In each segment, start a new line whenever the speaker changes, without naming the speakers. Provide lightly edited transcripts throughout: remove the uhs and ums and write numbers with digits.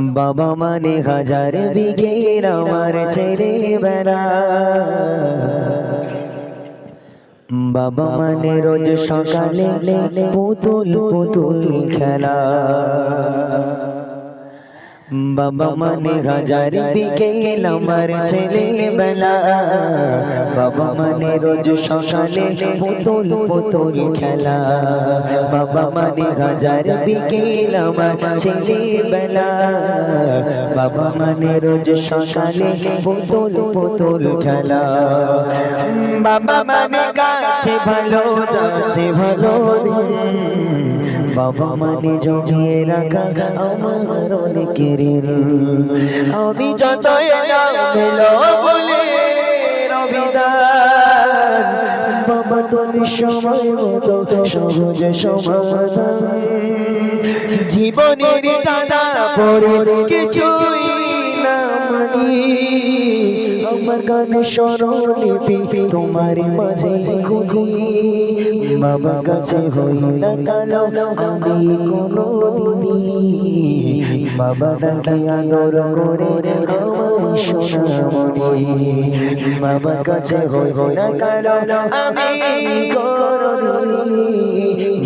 বাবা মানে হাজার বিঘের আমার ছেলেবেলা, বাবা মানে রোজ সকালে পুতুল পুতুল খেলা, বাবা মানে হাজার বিকেল আমার ছেলেবেলা, বাবা মানে রোজ সকালে পুতুল পুতুল খেলা, বাবা মানে হাজার বিকেল আমার ছেলেবেলা, বাবা মানে রোজ সকালে পুতুল পুতুল খেলা, বাবা মানে কাছে ভালো যাচ্ছে ভালো দিন, বাবা মানে জমিয়ে রাখা আমার অনেকের ঋণ, আমি যতই এলো বলে রবিদান, বাবা তুমি সময় মতো সহজ সমাধান, জীবনের টানা পড়ে কিছুই না মানি, আমার গানে স্বরলিপি তোমার মাঝে খুঁজি, বাবা কাছে হই না কালো আমি কোনো দিনই, বাবা ডাকে আদর করে আমায় সোনামণি, বাবা কাছে হই না কালো আমি কোনো দিনই,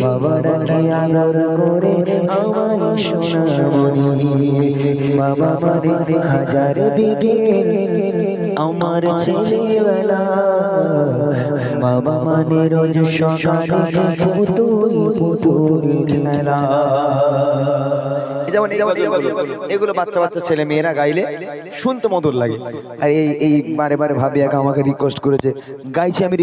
বাবা ডাকে আদর করে আমায় সোনামণি, বাবা মানে হাজার বিকেল আমার ছেলেবেলা, বাবা মানে রোজ সকালে পুতুল পুতুল খেলা। যেমন এগুলো বাচ্চা বাচ্চা ছেলে মেয়েরা গাইলে শুনতে মধুর লাগে, আর এই বারে বারে ভাবি একা আমাকে রিকোয়েস্ট করেছে, গাইছি আমি।